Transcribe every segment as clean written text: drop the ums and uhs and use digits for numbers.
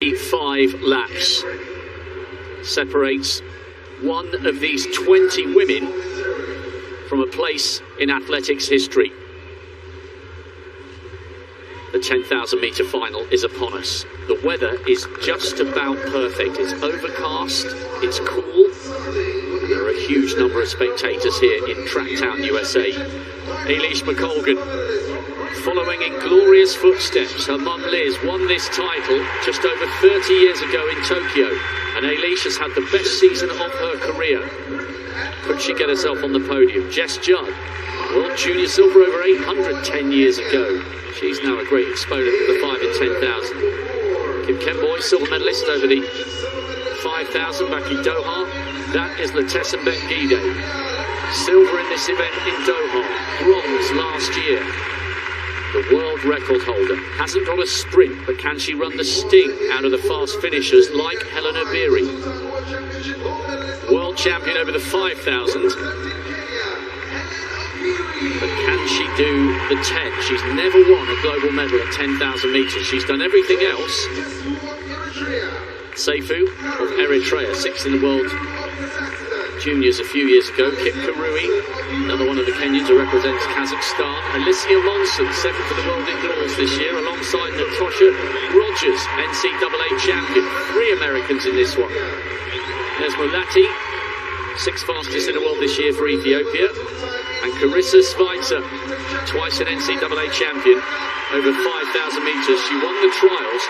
5 laps separates one of these 20 women from a place in athletics history. The 10,000 metre final is upon us. The weather is just about perfect. It's overcast, it's cool, and there are a huge number of spectators here in Tracktown, USA. Eilish McColgan, following in glorious footsteps. Her mum Liz won this title just over 30 years ago in Tokyo, and Eilish has had the best season of her career. Could she get herself on the podium? Jess Judd, World Junior Silver over 800 10 years ago. She's now a great exponent of the 5 and 10,000. Kim Kemboy, silver medalist over the 5,000 back in Doha. That is Letesembet Gide. Silver in this event in Doha. Bronze last year. The world record holder. Hasn't got a sprint, but can she run the sting out of the fast finishers like Helena Beery? World champion over the 5,000. But can she do the 10? She's never won a global medal at 10,000 metres. She's done everything else. Seifu of Eritrea, 6th in the world juniors a few years ago. Kip Karui, another one of the Kenyans who represents Kazakhstan. Alicia Monson, 7th in the world indoors this year, alongside Natasha Rogers, NCAA champion. 3 Americans in this one. There's Mulati, 6th fastest in the world this year for Ethiopia. And Carissa Svitzer, twice an NCAA champion, over 5,000 metres. She won the trials.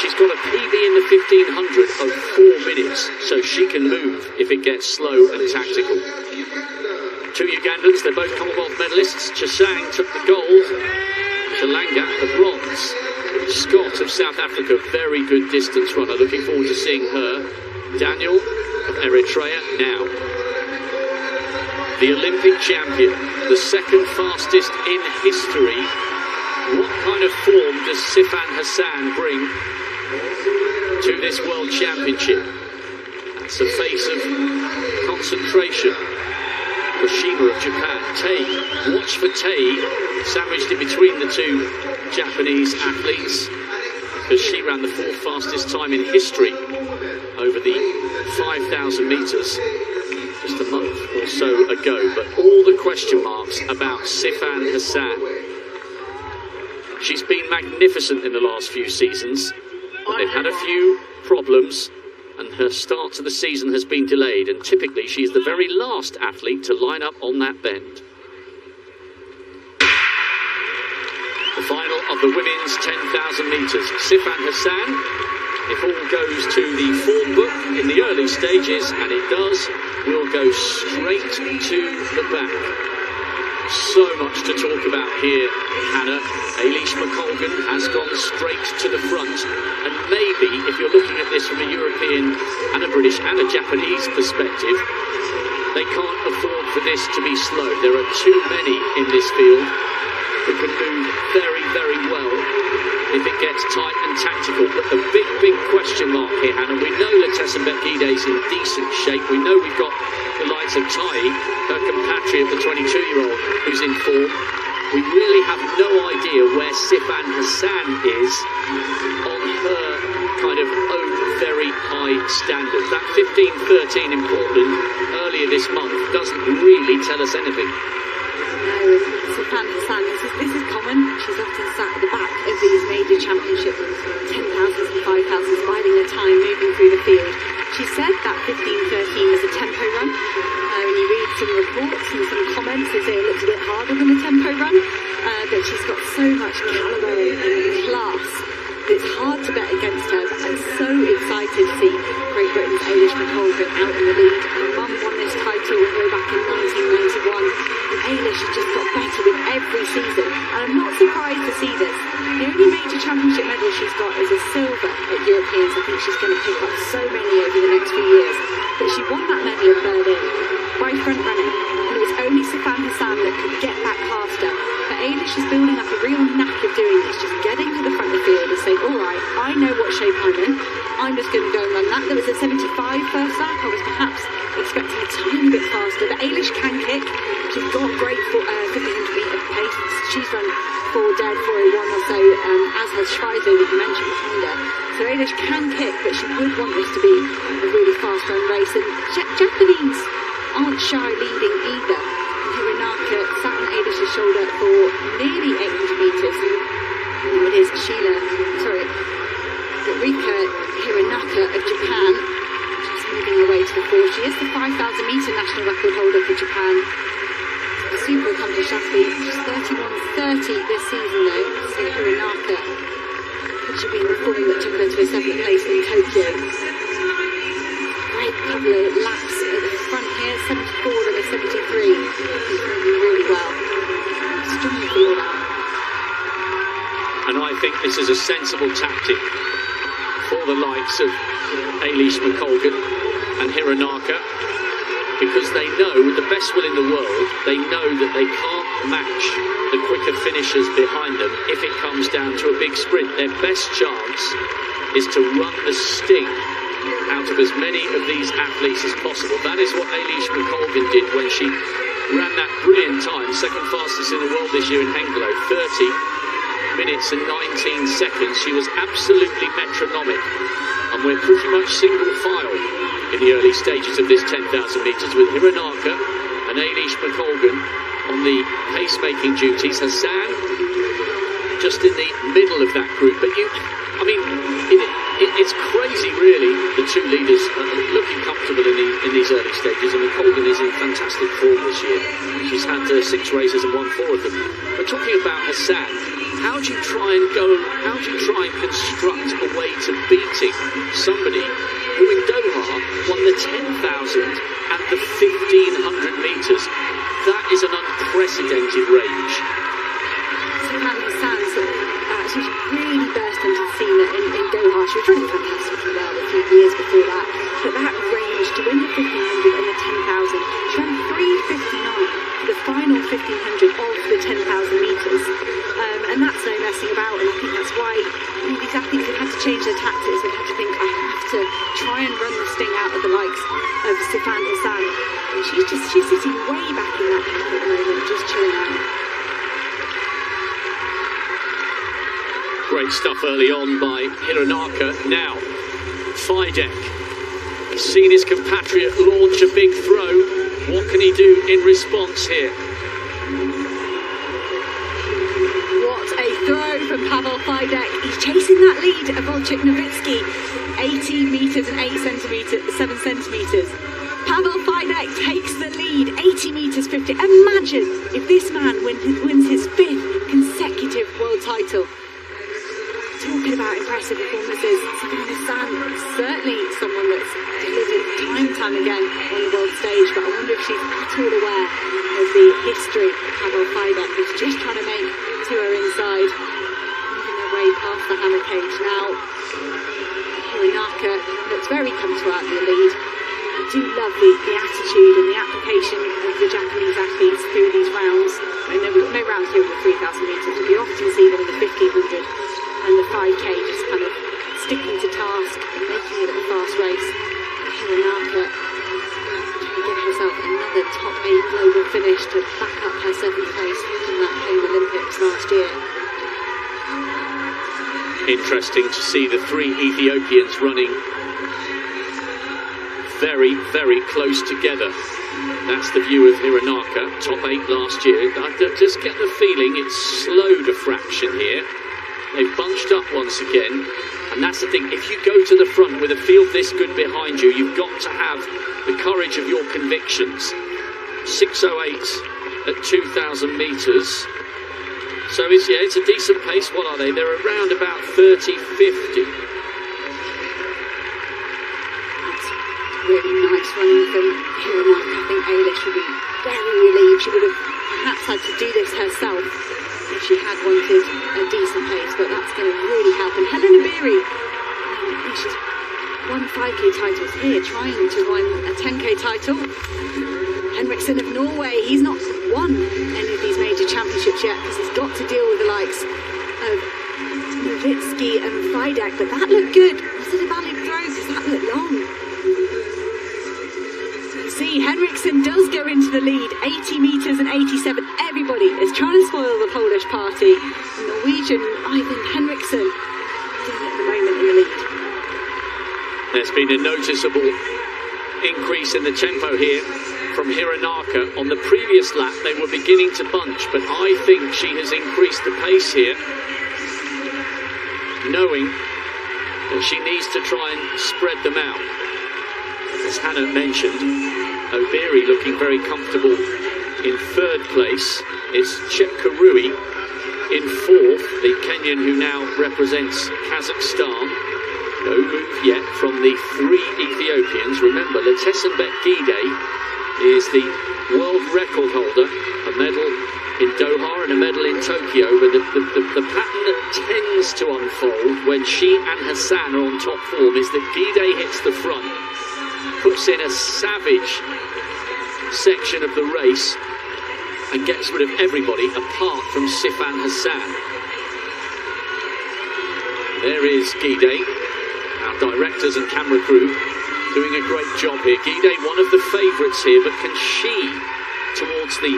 She's got a PB in the 1500 of 4 minutes, so she can move if it gets slow and tactical. 2 Ugandans, they're both Commonwealth medalists. Chesang took the gold, Chalanga the bronze. Scott of South Africa, very good distance runner. Looking forward to seeing her. Daniel of Eritrea now. The Olympic champion, the 2nd fastest in history. What kind of form does Sifan Hassan bring to this World Championship? That's the face of concentration. Kushima of Japan. Tei, watch for Tei, sandwiched in between the 2 Japanese athletes, because she ran the 4th fastest time in history over the 5,000 metres. Just a month or so ago, but all the question marks about Sifan Hassan. She's been magnificent in the last few seasons, but they've had a few problems, and her start to the season has been delayed, and typically she's the very last athlete to line up on that bend. The final of the women's 10,000 metres. Sifan Hassan, if all goes to the form book in the early stages, and it does, will go straight to the back. So much to talk about here, Hannah. Eilish McColgan has gone straight to the front, and maybe if you're looking at this from a European and a British and a Japanese perspective, they can't afford for this to be slow. There are too many in this field who can move very, very well if it gets tight and tactical. But the big question mark here, Hannah, we know Letesembet Gide's in decent shape. We know we've got the likes of Tai, her compatriot, the 22-year-old, who's in form. We really have no idea where Sifan Hassan is on her kind of own very high standard. That 15:13 in Portland earlier this month doesn't really tell us anything. No, Sifan Hassan, this is common. She's often sat at the back of these major championships, 10,000s and 5,000s, biding her time, moving through the field. She said that 15:13 was a tempo run. When you read some reports and some comments, they say it looks a bit harder than a tempo run. But she's got so much calibre and class that it's hard to bet against her. But I'm so excited to see Great Britain's Eilish McColgan out in the lead. Her mum won this title way back in 1991. And Eilish has just got better with every season. And I'm not surprised to see this. The only major championship medal she's got is a silver at Europeans. I think she's going to pick up so many over the next few years. But she won that medal at Berlin by front running. And it was only Sifan Hassan that could get back past her. But Eilish is building up a real knack of doing this, just getting to the front of the field and saying, all right, I know what shape I'm in. I'm just going to go and run that. There was a 75 first lap. I was perhaps expecting a tiny bit faster. But Eilish can kick. She's got great 1500 metre pace. She's run 4 dead, 401 or so, as has Schweizer, that you mentioned behind her. So Polish can kick, but she would want this to be a really fast-run race. And Japanese aren't shy leading either. Hironaka sat on Eilish's shoulder for nearly 800 metres. Now it is Rika Hironaka of Japan, just moving her way to the fore. She is the 5,000-metre national record holder for Japan. A super accomplished athlete. She's 31.30 this season though. So Hironaka could she be in the form that took her to a 7th place in Tokyo. Great couple of laps at the front here, 74 and a 73. She's moving really well. Strong field out. And I think this is a sensible tactic for the likes of Eilish McColgan and Hironaka, because they know, with the best will in the world, they know that they can't match the quicker finishers behind them if it comes down to a big sprint. Their best chance is to run the sting out of as many of these athletes as possible. That is what Eilish McColgan did when she ran that brilliant time, second fastest in the world this year in Hengelo, 30 minutes and 19 seconds. She was absolutely metronomic, and we're pretty much single file in the early stages of this 10,000 metres with Hironaka and Eilish McColgan on the pacemaking duties. Hassan just in the middle of that group, but it's crazy really. The two leaders are looking comfortable in these early stages, and McColgan is in fantastic form this year. She's had 6 races and won 4 of them. But talking about Hassan, how do you try and construct a way to beating somebody who in Doha won the 10,000 and the 1,500 metres? That is an unprecedented range. Hassan, she's really burst into the scene in Doha. She was running fantastically well a few years before that. But that range to win the 1,500 and the 10,000, she ran 3:59 for the final 1,500 of the 10,000 metres. And that's no messing about, and I think that's why these athletes have had to change their tactics. They've had to think, I have to try and run the sting out of the likes of Sifan Hassan. And she's sitting way back in that pack at the moment, just chilling out. Great stuff early on by Hironaka. Now, Fidek has seen his compatriot launch a big throw. What can he do in response here? Throw from Pavel Fidek. He's chasing that lead of Wojciech Nowicki. 18 metres and 7 centimetres. Pavel Fidek takes the lead. 80 metres 50. Imagine if this man wins his 5th consecutive world title. Talking about impressive performances, Sifan Hassan, certainly someone that's delivered time and time again on the world stage, but I wonder if she's at all aware of the history of Pavel Fidek, who's just trying to make to her inside, moving her way past the hammer cage. Now, Hironaka looks very comfortable out in the lead. I do love the attitude and the application of the Japanese athletes through these rounds. I mean, no rounds here with 3,000 metres, but you often see them in the 1,500 and the 5K just kind of sticking to task and making it a fast race. Hironaka trying to get herself another top 8 global finish to back up her 7th place from that home Olympics last year. Interesting to see the 3 Ethiopians running very, very close together. That's the view of Hironaka, top 8 last year. I just get the feeling it's slowed a fraction here. They've bunched up once again, and that's the thing. If you go to the front with a field this good behind you, you've got to have the courage of your convictions. 6:08 at 2,000 metres. So it's a decent pace. What are they? They're around about 30:50. That's really nice running from Hironaka. I think Eilish would be very relieved. She would have perhaps had to do this herself if she had wanted a decent pace, but that's going to really help. And Helena Beery, I think she's won 5K titles here, trying to win a 10K title. Henriksen of Norway, he's not won any of these major championships yet because he's got to deal with the likes of Nowicki and Fidek, but that looked good. Was it a valid throw? Because that looked long. See, Henriksen does go into the lead, 80 metres and 87. Everybody is trying to spoil the Polish party. Norwegian Ivan Henriksen doing it at the moment in the lead. There's been a noticeable increase in the tempo here from Hironaka. On the previous lap they were beginning to bunch, but I think she has increased the pace here, knowing that she needs to try and spread them out. As Hannah mentioned, Obiri looking very comfortable in third place. It's Chepkarui in fourth, the Kenyan who now represents Kazakhstan. No move yet from the three Ethiopians. Remember, Letesembet Gide is the world record holder, a medal in Doha and a medal in Tokyo, but the pattern that tends to unfold when she and Hassan are on top form is that Gide hits the front, puts in a savage section of the race and gets rid of everybody apart from Sifan Hassan. There is Gide, our directors and camera crew doing a great job here. Gide, one of the favourites here, but can she, towards the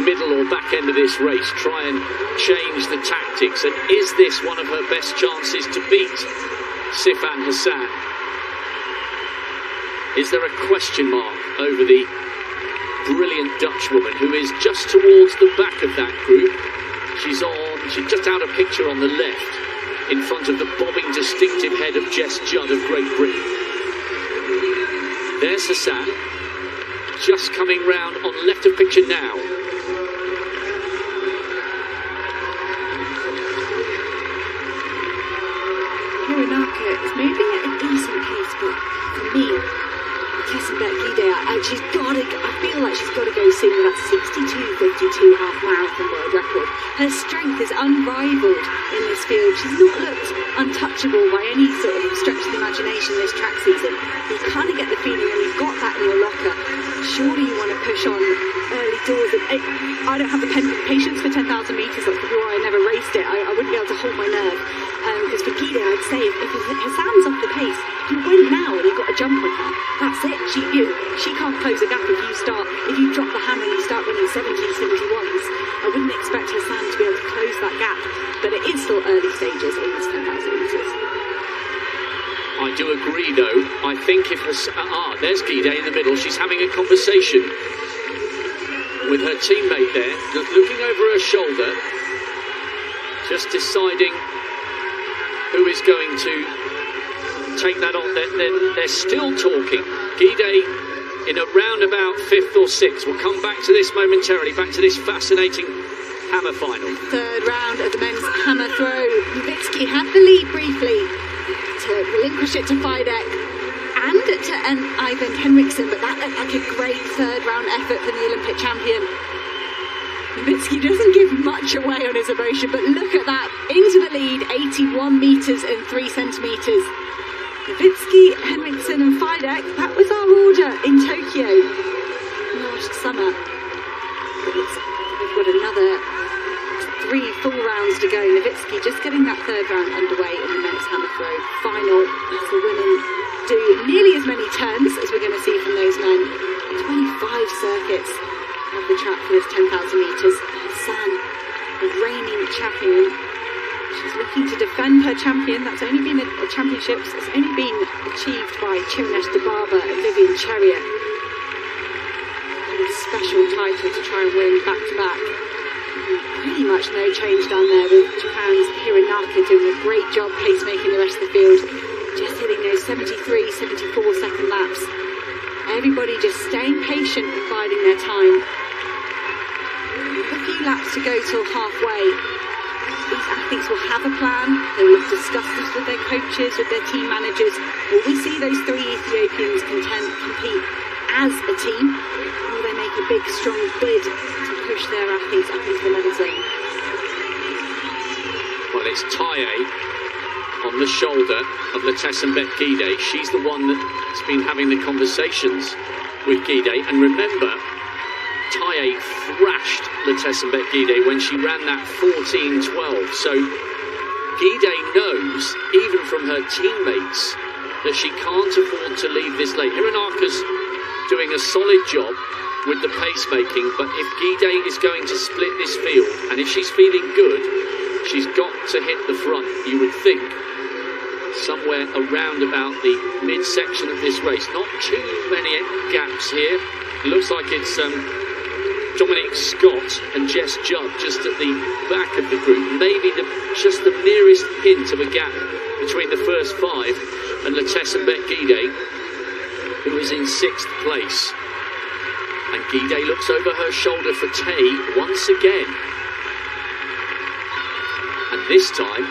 middle or back end of this race, try and change the tactics? And is this one of her best chances to beat Sifan Hassan? Is there a question mark over the brilliant Dutch woman who is just towards the back of that group? She's just out of picture on the left, in front of the bobbing distinctive head of Jess Judd of Great Britain. There's Hassan, just coming round on left of picture now. Hironaka is moving at a decent pace, but for me, Letesembet Gide, I feel like she's got to go soon with that 62.52 half marathon world record. Her strength is unrivaled in this field. She's not looked untouchable by any sort of stretch of the imagination this track season. You kind of get the feeling when you've got that in your locker, surely you want to push on early doors. And I don't have the patience for 10,000 metres. That's probably why I never raced it. I wouldn't be able to hold my nerve. Because for Gide, I'd say if Hassan's off the pace, you win now and you've got a jump on her. That's it. She can't close a gap if you drop the hammer and you start running 70s, 71s. I wouldn't expect Hassan to be able to close that gap, but it is still early stages in this 10,000 metres. I do agree, though. I think if there's Gide in the middle. She's having a conversation with her teammate there, looking over her shoulder, just deciding who is going to take that on. They're still talking. Gide in a roundabout 5th or 6th. We'll come back to this momentarily, back to this fascinating hammer final. Third round of the men's hammer throw. Nowitzki had the lead briefly to relinquish it to Fidek and to Ivan Henriksson, but that looked like a great third round effort for the Olympic champion. Nowitzki doesn't give much away on his emotion, but look at that, into the lead, 81 metres and 3 centimetres. Nowitzki, Henriksson and Fidek, that was our order in Tokyo last summer. We've got another 3 full rounds to go. Nowitzki just getting that third round underway in the men's hammer throw final, as the women do nearly as many turns as we're going to see from those men. 25 circuits of the track for this 10,000 metres. Hassan, the reigning champion, she's looking to defend her champion. That's only been a championships. It's only been achieved by Chimnesh Dibaba and Vivian Cherier. A special title to try and win back to back. Pretty much no change down there with Japan's Hironaka doing a great job pacemaking the rest of the field. Just hitting those 73, 74 second laps. Everybody just staying patient and biding their time. A few laps to go till halfway. These athletes will have a plan. They will have discussed this with their coaches, with their team managers. Will we see those 3 Ethiopians compete as a team? Will they make a big, strong bid to push their athletes up into the medal zone? Well, it's Taye on the shoulder of Letesembet Gide. She's the one that's been having the conversations with Gide. And remember, Taye thrashed Letesembet Gide when she ran that 14.12. So Gide knows, even from her teammates, that she can't afford to leave this late. Hironaka's doing a solid job with the pacemaking, but if Gide is going to split this field, and if she's feeling good, she's got to hit the front, you would think. somewhere around about the midsection of this race. Not too many gaps here. It looks like it's Dominic Scott and Jess Judd just at the back of the group. Maybe just the merest hint of a gap between the first five and Letessenbet Gide, who is in 6th place. And Gide looks over her shoulder for Tay once again. And this time,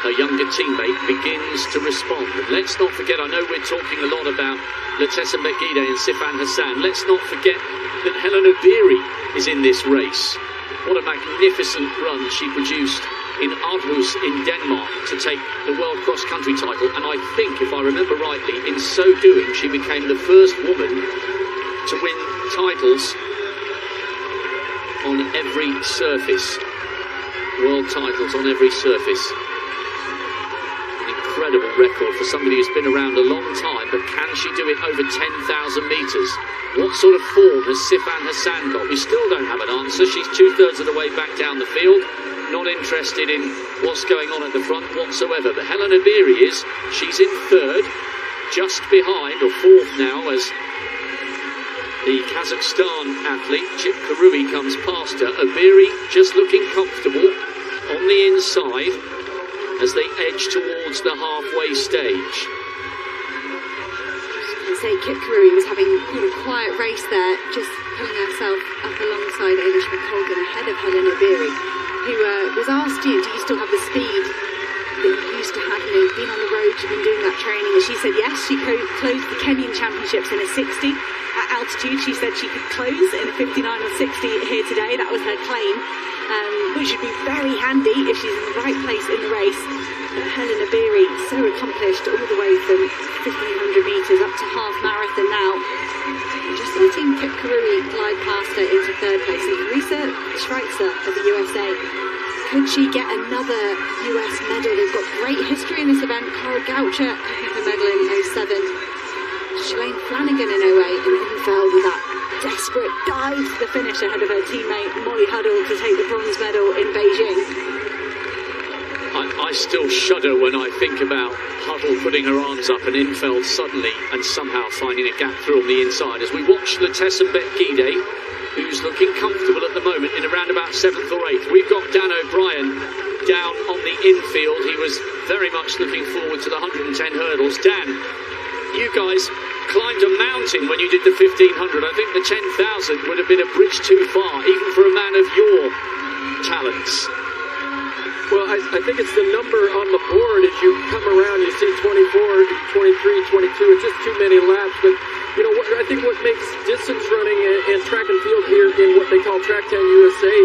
her younger teammate begins to respond. And let's not forget, I know we're talking a lot about Letessenbet Gide and Sifan Hassan. Let's not forget that Helen Obiri is in this race. What a magnificent run she produced in Aarhus in Denmark to take the World Cross Country title. And I think, if I remember rightly, in so doing, she became the first woman to win titles on every surface. World titles on every surface. An incredible record for somebody who's been around a long time, but can she do it over 10,000 metres? What sort of form has Sifan Hassan got? We still don't have an answer. She's 2/3 of the way back down the field, not interested in what's going on at the front whatsoever. But Helen Obiri is. She's in 3rd, just behind, or 4th now, as the Kazakhstan athlete, Chip Karui, comes past her. Obiri just looking comfortable on the inside as they edge towards the halfway stage. I say Kip Karui was having quite a quiet race there, just pulling herself up alongside Ailish McColgan ahead of Helen Obiri, who was asked, do you still have the speed that you used to have? You've been on the road, you've been doing that training. And she said yes, she closed the Kenyan Championships in a 60. At altitude, she said she could close in a 59 or 60 here today. That was her claim, which would be very handy if she's in the right place in the race. But Helen Obiri, so accomplished all the way from 1,500 metres up to half marathon now. Just letting Kip Karui glide past her into 3rd place. And Teresa Schweitzer of the USA, could she get another US medal? They've got great history in this event. Cara Goucher picking up a medal in 07. Shalane Flanagan in 08, and Infeld with that desperate dive to the finish ahead of her teammate Molly Huddle to take the bronze medal in Beijing. I still shudder when I think about Huddle putting her arms up and Infeld suddenly and somehow finding a gap through on the inside. As we watch Letessenbet Gide, who's looking comfortable at the moment in around about 7th or 8th. We've got Dan O'Brien down on the infield. He was very much looking forward to the 110 hurdles. Dan, you guys climbed a mountain when you did the 1,500. I think the 10,000 would have been a bridge too far, even for a man of your talents. Well, I think it's the number on the board. As you come around, you see 24, 23, 22. It's just too many laps. But, you know, I think what makes distance running and track and field here in what they call Track 10 USA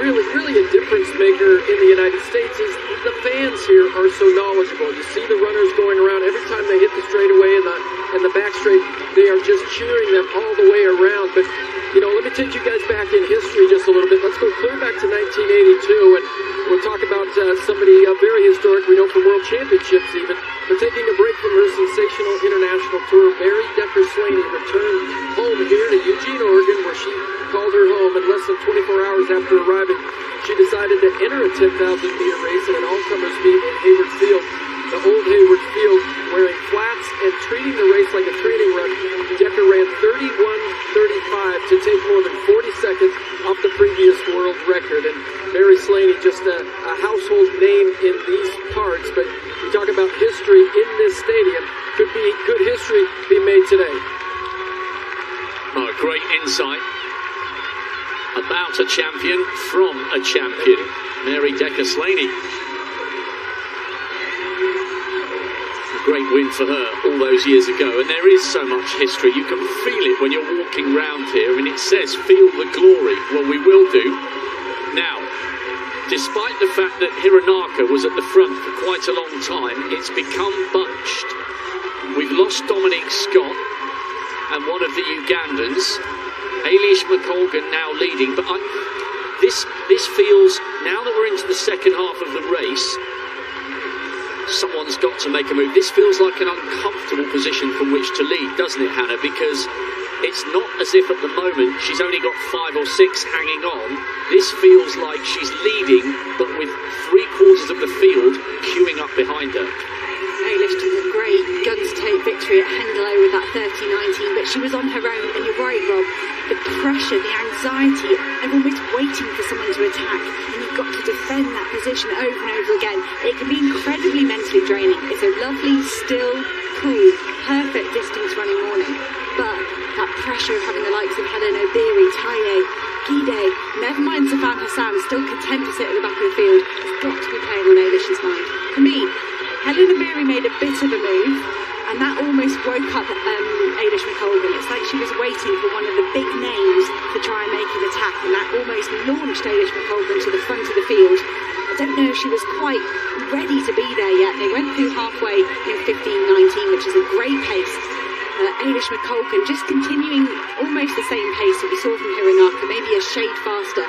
really a difference maker in the United States is the fans here are so knowledgeable. You see the runners going around every time they hit the straightaway and the back straight. They are just cheering them all the way around. But, you know, let me take you guys back in history just a little bit. Let's go clear back to 1982, and we'll talk about somebody very historic, we know from World Championships even, but taking a break from her sensational international tour. Mary Decker Slaney returned home here to Eugene, Oregon, where she called her home, and less than 24 hours after arriving, she decided to enter a 10,000-meter race in an all-comers meet in Hayward Field. The old Hayward Field, wearing flats and treating the race like a training run. Decker ran 31:35 to take more than 40 seconds off the previous world record. And Mary Slaney, just a household name in these parts. But you talk about history in this stadium. Could history be made today? Oh, great insight about a champion from a champion. Mary Decker Slaney. Great win for her all those years ago, and there is so much history. You can feel it when you're walking round here, and it says feel the glory. Well, we will do. Now, despite the fact that Hironaka was at the front for quite a long time, it's become bunched. We've lost Dominic Scott and one of the Ugandans. Ailish McColgan now leading, but this feels, now that we're into the second half of the race, someone's got to make a move. This feels like an uncomfortable position from which to lead, doesn't it, Hannah? Because it's not as if at the moment she's only got 5 or 6 hanging on. This feels like she's leading, but with 3/4 of the field queuing up behind her. Eilish took a great guns-to-tape victory at Hengelo with that 30-19, but she was on her own, and you're right, Rob. The pressure, the anxiety, everyone was waiting for someone to attack, and you've got to defend that position over and over again. It can be incredibly mentally draining. It's a lovely, still, cool, perfect distance running morning, but that pressure of having the likes of Helen Obiri, Taye, Gide, never mind Sifan Hassan, still content to sit at the back of the field, has got to be playing on Eilish's mind. For me, Helen Obiri made a bit of a move, and that almost woke up Eilish McColgan. It's like she was waiting for one of the big names to try and make an attack, and that almost launched Eilish McColgan to the front of the field. I don't know if she was quite ready to be there yet. They went through halfway in 15-19, which is a great pace. Eilish McColgan just continuing almost the same pace that we saw from Hironaka, maybe a shade faster.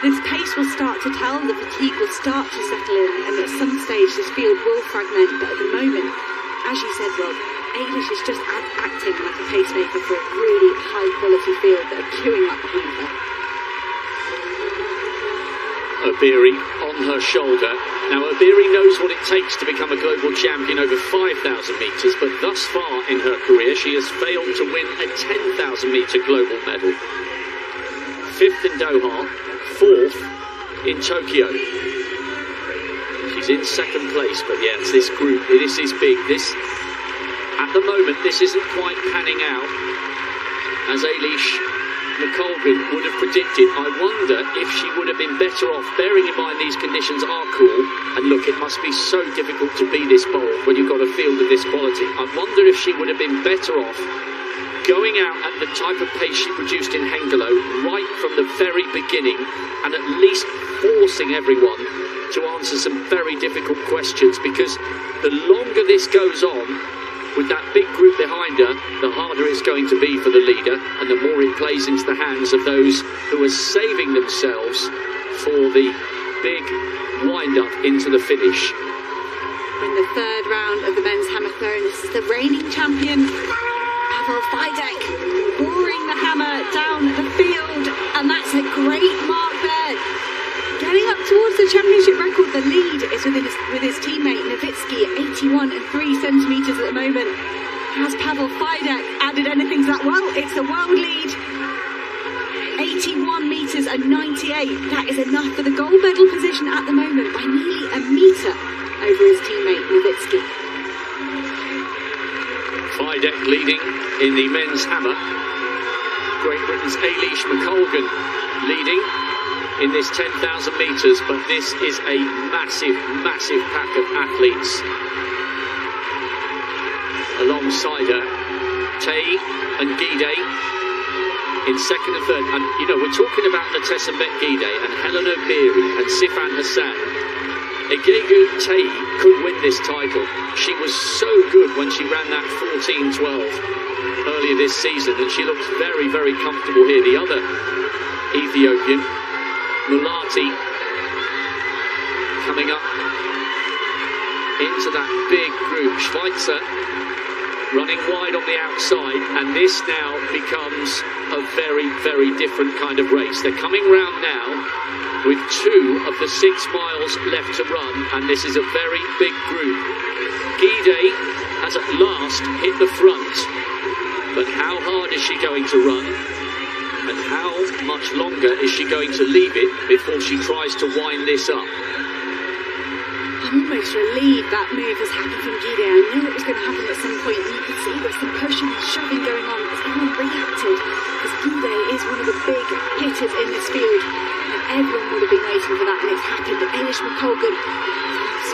This pace will start to tell, the fatigue will start to settle in, and at some stage this field will fragment, but at the moment, as you said, Rob, Eilish is just acting like a pacemaker for a really high-quality field that are queuing up behind her. Obiri on her shoulder. Now, Obiri knows what it takes to become a global champion over 5,000 metres, but thus far in her career, she has failed to win a 10,000-metre global medal. 5th in Doha, 4th in Tokyo. She's in 2nd place, but yeah, it's this group. This is big. At the moment, this isn't quite panning out as Eilish McColgan would have predicted. I wonder if she would have been better off, bearing in mind these conditions are cool, and look, it must be so difficult to be this bold when you've got a field of this quality. I wonder if she would have been better off going out at the type of pace she produced in Hengelo right from the very beginning, and at least forcing everyone to answer some very difficult questions, because the longer this goes on, with that big group behind her, the harder it's going to be for the leader, and the more it plays into the hands of those who are saving themselves for the big wind-up into the finish. In the 3rd round of the men's hammer throw, this is the reigning champion, Pavel Fidek, roaring the hammer down the field, and that's a great mark there. Getting up towards the championship record, the lead is with his teammate Nowitzki at 81 and 3 centimetres at the moment. Has Pavel Fidek added anything to that? Well, it's the world lead. 81 metres and 98. That is enough for the gold medal position at the moment by nearly a metre over his teammate Nowitzki. Fidek leading in the men's hammer. Great Britain's Eilish McColgan leading in this 10,000 metres, but this is a massive, massive pack of athletes alongside her. Taye and Gide in 2nd and 3rd, and you know, we're talking about Letesembet Gide and Helen Obiri and Sifan Hassan. Egegu Taye could win this title. She was so good when she ran that 14-12 earlier this season, and she looks very, very comfortable here. The other Ethiopian, Mulati, coming up into that big group. Schweitzer running wide on the outside, and this now becomes a very, very different kind of race. They're coming round now with 2 of the 6 miles left to run, and this is a very big group. Gide has at last hit the front, but how hard is she going to run? And how much longer is she going to leave it before she tries to wind this up? I'm almost relieved that move has happened from Gide. I knew it was going to happen at some point, and you could see there's some pushing and shoving going on as everyone reacted, because Gide is one of the big hitters in this field, and everyone would have been waiting for that, and it's happened. Eilish McColgan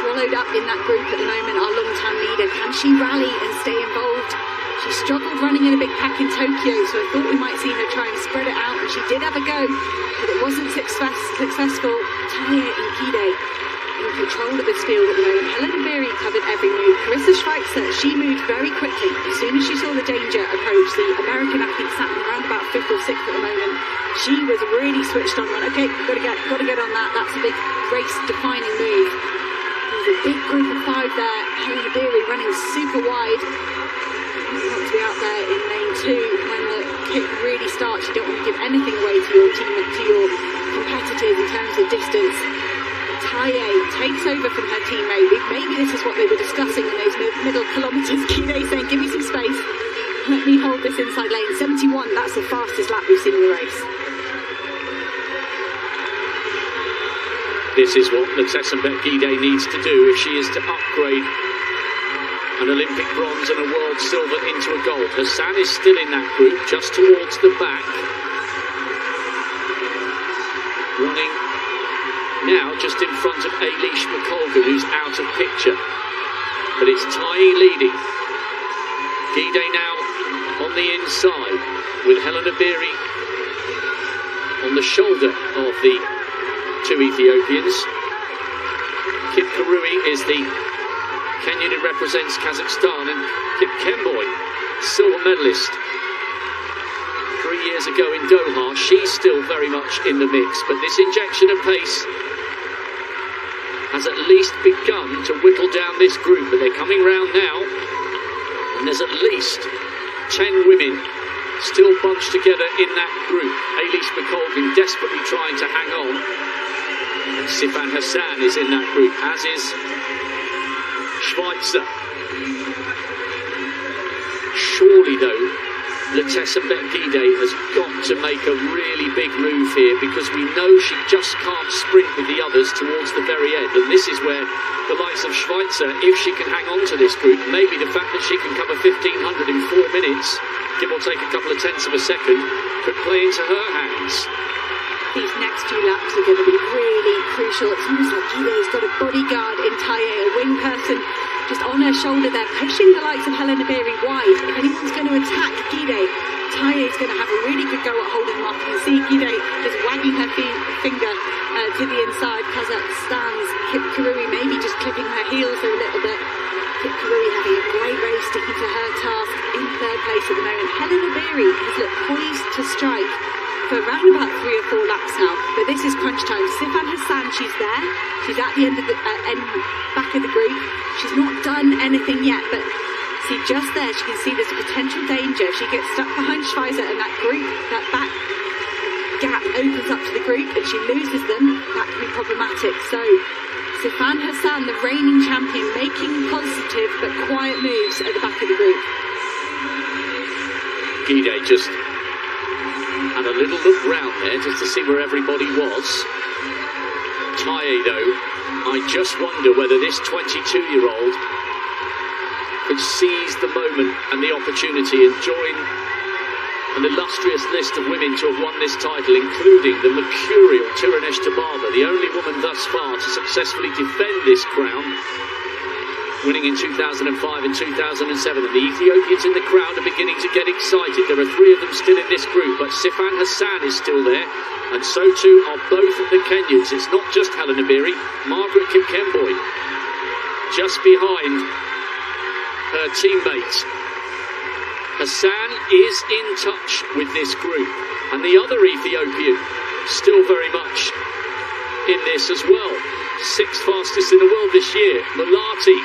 swallowed up in that group at the moment, our long-time leader. Can she rally and stay involved? She struggled running in a big pack in Tokyo, so I thought we might see her try and spread it out, and she did have a go, but it wasn't successful. Taye and Gide in control of this field at the moment. Helen Obiri covered every move. Carissa Schweitzer, she moved very quickly. As soon as she saw the danger approach, the American athlete sat around about 5th or 6th at the moment. She was really switched on. Went, okay, got to get on that. That's a big race-defining move. There's a big group of 5 there. Helen Obiri running super wide. You want to be out there in lane 2 when the kick really starts. You don't want to give anything away to your team, to your competitors in terms of distance. Taye takes over from her teammate. Maybe this is what they were discussing in those middle kilometres. Guidé saying, give me some space. Let me hold this inside lane. 71, that's the fastest lap we've seen in the race. This is what Letessenbet Guidé needs to do if she is to upgrade an Olympic bronze and a world silver into a gold. Hassan is still in that group, just towards the back. Running now just in front of Eilish McColgan, who's out of picture. But it's Taye leading. Guidé now on the inside, with Helena Beery on the shoulder of the two Ethiopians. Kip Karui is the Kenyan who represents Kazakhstan, and Kip Kemboy, silver medalist 3 years ago in Doha. She's still very much in the mix, but this injection of pace has at least begun to whittle down this group. But they're coming round now, and there's at least 10 women still bunched together in that group. Eilish McColgan desperately trying to hang on, and Sifan Hassan is in that group, as is Schweitzer. Surely though, Letessenbet Guidé has got to make a really big move here, because we know she just can't sprint with the others towards the very end. And this is where the likes of Schweitzer, if she can hang on to this group, maybe the fact that she can cover 1500 in 4 minutes, give or take a couple of tenths of a second, could play into her hands. These next 2 laps are going to be really crucial. It's almost like Guidé's got a bodyguard in Taye, a wing person just on her shoulder there, pushing the likes of Helena Beery wide. If anyone's going to attack Guidé, Taye's going to have a really good go at holding them off. You can see Guidé just wagging her finger to the inside. Kazakhstan's Kip Karui maybe just clipping her heels a little bit. Kip Karui having a great race, sticking to her task in 3rd place at the moment. Helena Beery has looked poised to strike for around about 3 or 4 laps now, but this is crunch time. Sifan Hassan, she's there. She's at the end of the back of the group. She's not done anything yet, but see just there, she can see there's a potential danger. If she gets stuck behind Schweizer and that group, that back gap opens up to the group and she loses them, that could be problematic. So Sifan Hassan, the reigning champion, making positive but quiet moves at the back of the group. Guidé just had a little look round there just to see where everybody was. Taye though, I just wonder whether this 22-year-old could seize the moment and the opportunity and join an illustrious list of women to have won this title, including the mercurial Tirunesh Tababa, the only woman thus far to successfully defend this crown, winning in 2005 and 2007. And the Ethiopians in the crowd are beginning to get excited. There are 3 of them still in this group, but Sifan Hassan is still there, and so too are both of the Kenyans. It's not just Helena Beery, Margaret Kipkemboi just behind her teammates. Hassan is in touch with this group, and the other Ethiopian still very much in this as well. 6th fastest in the world this year, Mulati.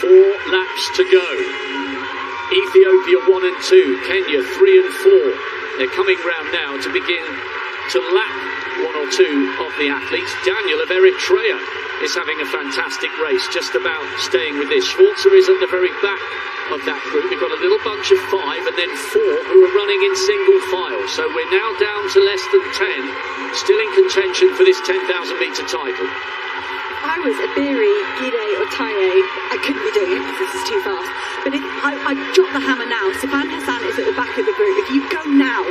4 laps to go. Ethiopia 1 and 2, Kenya 3 and 4. They're coming round now to begin to lap 1 or 2 of the athletes. Daniel of Eritrea is having a fantastic race, just about staying with this. Schweitzer is at the very back of that group. We've got a little bunch of 5 and then 4 who are running in single file. So we're now down to less than 10, still in contention for this 10,000 metre title. If I was a Beery, Guidé or Taye, I couldn't be doing it because this is too fast. But if I'd drop the hammer now. Sifan Hassan is at the back of the group. If you go now,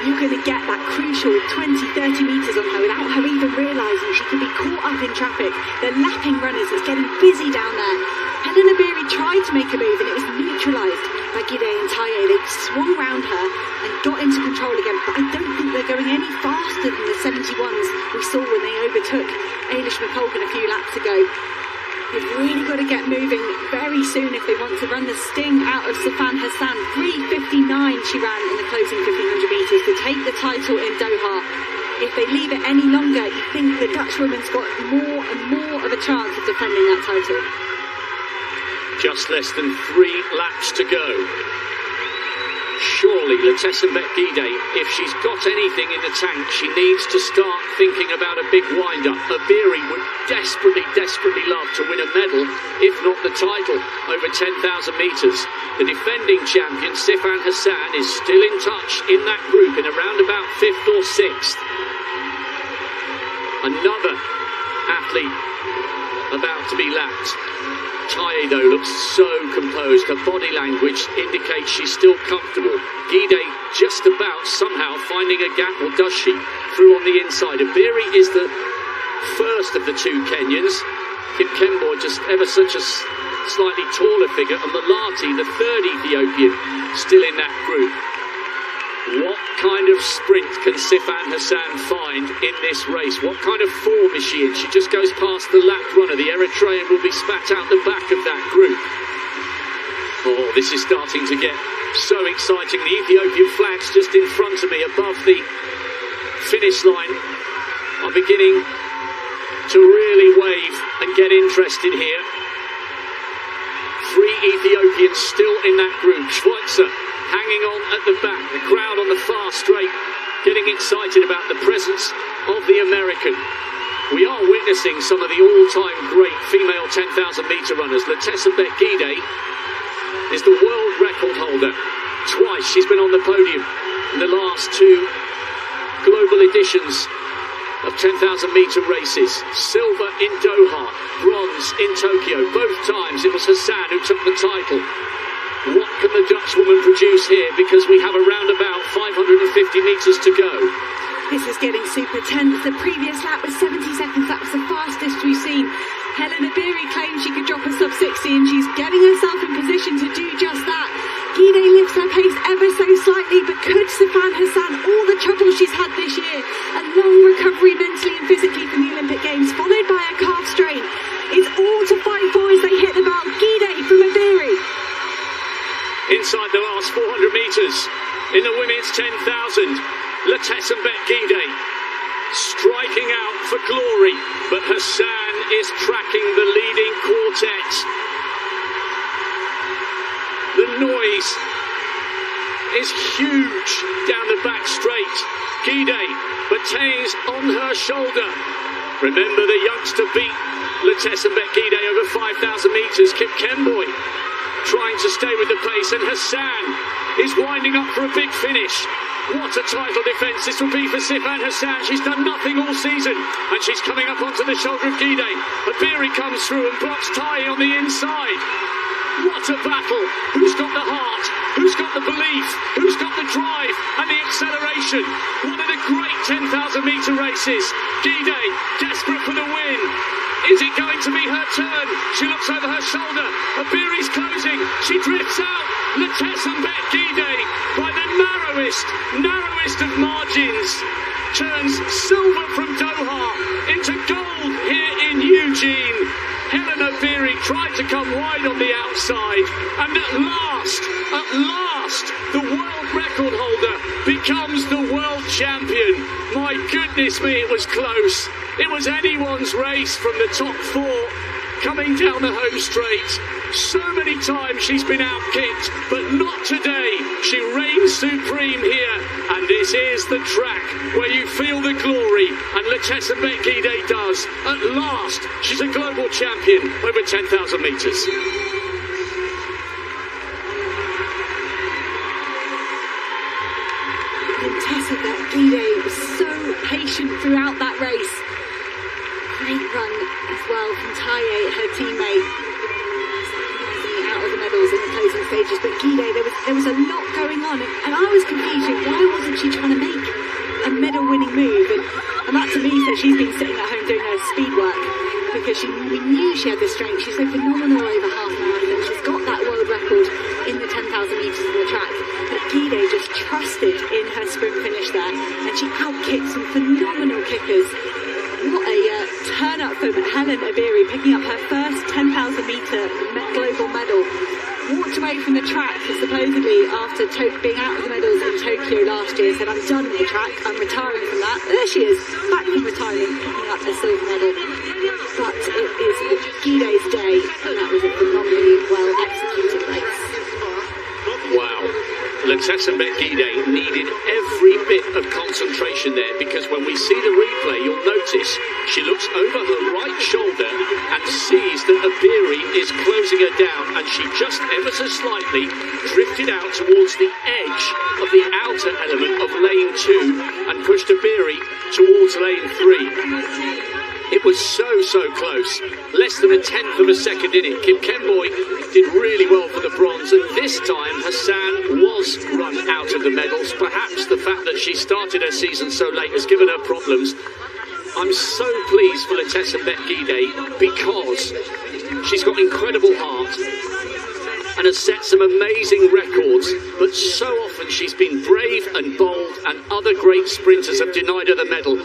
you're going to get that crucial 20, 30 metres on her without her even realising she could be caught up in traffic. They're lapping runners. It's getting busy down there. Helena Beery tried to make a move and it was neutralised by Guidé and Taye. They swung round her and got into control again, but I don't think they're going any faster than the 71s we saw when they overtook Eilish McColgan a few laps ago. They've really got to get moving very soon if they want to run the sting out of Sifan Hassan. 3:59 she ran in the closing 1500 metres to take the title in Doha. If they leave it any longer, you think the Dutch woman's got more and more of a chance of defending that title. Just less than 3 laps to go. surely Letessenbet Gide, if she's got anything in the tank, she needs to start thinking about a big wind-up. Iberi would desperately, desperately love to win a medal, if not the title, over 10,000 metres. The defending champion, Sifan Hassan, is still in touch in that group in around about 5th or 6th. Another athlete about to be lapped. Taye, though, looks so composed. Her body language indicates she's still comfortable. Gide just about somehow finding a gap, or does she, through on the inside. Iberi is the first of the two Kenyans. Kipkemboi just ever such a slightly taller figure, and Malati, the third Ethiopian, still in that group. What kind of sprint can Sifan Hassan find in this race? What kind of form is she in? She just goes past the lap runner. The Eritrean will be spat out the back of that group. Oh, this is starting to get so exciting. The Ethiopian flags just in front of me above the finish line are beginning to really wave and get interested here. 3 Ethiopians still in that group. Schweitzer hanging on at the back, the crowd on the far straight getting excited about the presence of the American. We are witnessing some of the all-time great female 10,000 metre runners. Letessenbet Gide is the world record holder. Twice she's been on the podium in the last 2 global editions of 10,000 metre races. Silver in Doha, bronze in Tokyo. Both times it was Hassan who took the title. What can the Dutchwoman produce here? Because we have around about 550 metres to go. This is getting super tense. The previous lap was 70 seconds. That was the fastest we've seen. Helen Iberi claimed she could drop a sub 60, and she's getting herself in position to do just that. Gide lifts her pace ever so slightly, but could Sifan Hassan, all the trouble she's had this year, a long recovery mentally and physically from the Olympic Games, followed by a calf strain, it's all to fight for as they hit the bell. Gide from Iberi. Inside the last 400 metres in the women's 10,000, Letessenbet Gide striking out for glory, but Hassan is tracking the leading quartet. The noise is huge down the back straight. Gide, Batains on her shoulder. Remember, the youngster beat Letessenbet Gide over 5,000 metres. Kipkemboi trying to stay with the pace, and Hassan is winding up for a big finish. What a title defence this will be for Sifan Hassan. She's done nothing all season, and she's coming up onto the shoulder of Gide. Iberi comes through and blocks Taye on the inside. What a battle! Who's got the heart? Who's got the belief? Who's got the drive and the acceleration? One of the great 10,000 metre races. Gide, desperate for the win. Is it going to be her turn? She looks over her shoulder. Iberi's closing. She drifts out. Letessenbet Gide, by the narrowest of margins, turns silver from Doha into gold here in Eugene. Helen Iberi tried to come wide on the outside, and at last, the world record holder becomes the world champion. My goodness me, it was close. It was anyone's race from the top 4 coming down the home straight. So many times she's been outkicked, but not today. She reigns supreme here, and this is the track where you feel the glory, and Letessenbet Gide does. At last, she's a global champion over 10,000 metres. Letessenbet Gide was so patient throughout that race. Great run as well from Taye, her teammate, out of the medals in the closing stages. But Gide, there was a lot going on, and I was confused. Why wasn't she trying to make a medal-winning move? And that to me says she's been sitting at home doing her speed work, because we knew she had the strength. She's so phenomenal over half marathon. She's got that world record in the 10,000 metres of the track. But Gide just trusted in her sprint finish there, and she outkicked some phenomenal kickers. What a turn up for Helen Iberi, picking up her first 10,000 metre global medal. Walked away from the track supposedly after being out of the medals in Tokyo last year. Said, I'm done with the track, I'm retiring from that. There she is, back from retirement, picking up a silver medal. But it is Gide's day, and that was a phenomenally well executed race. Wow. Letessenbet needed every bit of concentration there, because when we see the replay, you'll notice she looks over her right shoulder and sees that Abiri is closing her down, and she just ever so slightly drifted out towards the edge of the outer element of lane 2 and pushed Abiri towards lane 3. It was so close, less than a tenth of a second in it. Kim Kemboy did really well for the bronze, and this time Hassan was run out of the medals. Perhaps the fact that she started her season so late has given her problems. I'm so pleased for Letessenbet because she's got incredible heart and has set some amazing records, but so often she's been brave and bold, and other great sprinters have denied her the medal.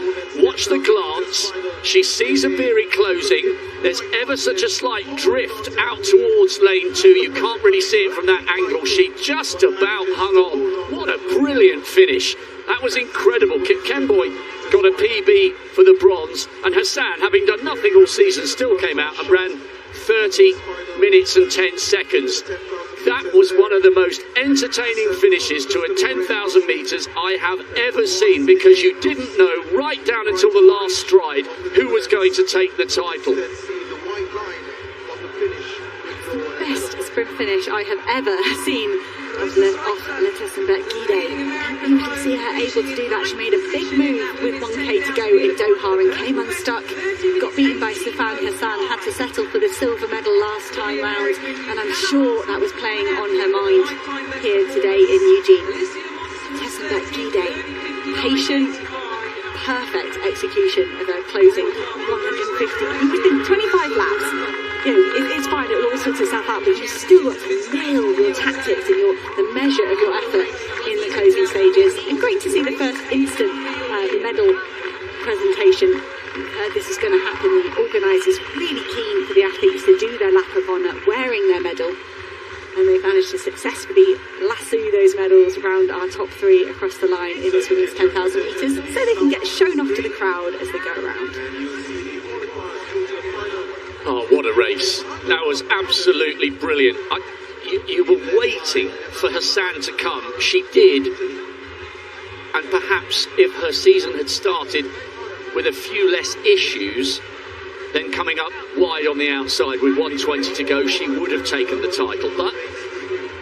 Watch the glance. She sees Abiri closing. There's ever such a slight drift out towards lane 2. You can't really see it from that angle. She just about hung on. What a brilliant finish. That was incredible. Kim Kemboy got a PB for the bronze, and Hassan, having done nothing all season, still came out and ran 30 minutes and 10 seconds. That was one of the most entertaining finishes to a 10,000 metres I have ever seen, because you didn't know right down until the last stride who was going to take the title. Best sprint finish I have ever seen of Letessenbet. You can see her able to do that. She made a big move with 1k to go in Doha and came unstuck. Got beaten by Sifan Hassan, had to settle for the silver medal last time round, and I'm sure that was playing on her mind here today in Eugene. Letessenbet, patient, perfect execution of her closing 150 within 25 laps. You know, it's fine, it will all sort itself out, but you've still got to nail your tactics and the measure of your effort in the closing stages. And great to see the first instant medal presentation. This is going to happen. The organisers really keen for the athletes to do their lap of honour wearing their medal, and they've managed to successfully lasso those medals around our top 3 across the line in this women's 10,000 metres, so they can get shown off to the crowd as they go around. Oh, what a race. That was absolutely brilliant. You were waiting for Hassan to come. She did. And perhaps if her season had started with a few less issues, then coming up wide on the outside with 120 to go, she would have taken the title. But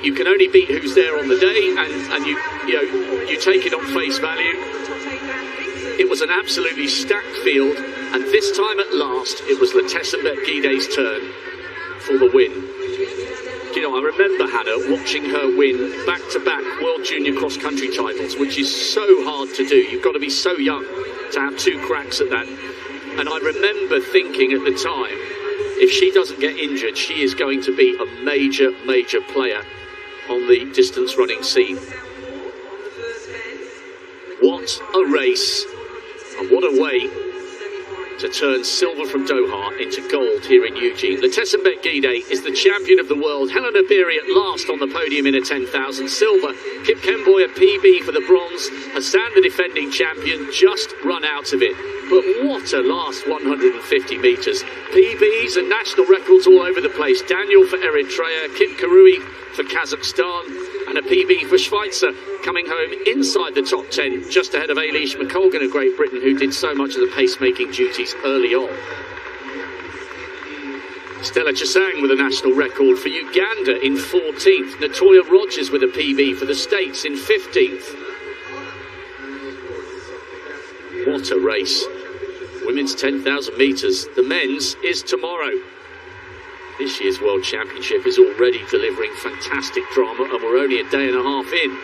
you can only beat who's there on the day, and you take it on face value. It was an absolutely stacked field, and this time at last it was Letessenbet turn for the win. You know, I remember Hannah watching her win back-to-back World Junior Cross-Country titles, which is so hard to do. You've got to be so young to have 2 cracks at that. And I remember thinking at the time, if she doesn't get injured, she is going to be a major player on the distance running scene. What a race, and what a way to turn silver from Doha into gold here in Eugene. Letessenbet is the champion of the world. Helen Abiri at last on the podium in a 10,000 silver. Kim Kemboy a PB for the bronze. Hassan, the defending champion, just run out of it. But what a last 150 metres. PBs and national records all over the place. Daniel for Eritrea, Kip Karui for Kazakhstan, and a PB for Schweizer, coming home inside the top 10, just ahead of Eilish McColgan of Great Britain, who did so much of the pacemaking duties early on. Stella Chesang with a national record for Uganda in 14th. Natoya Rogers with a PB for the States in 15th. What a race. Women's 10,000 metres. The men's is tomorrow. This year's World Championship is already delivering fantastic drama, and we're only a day and a half in.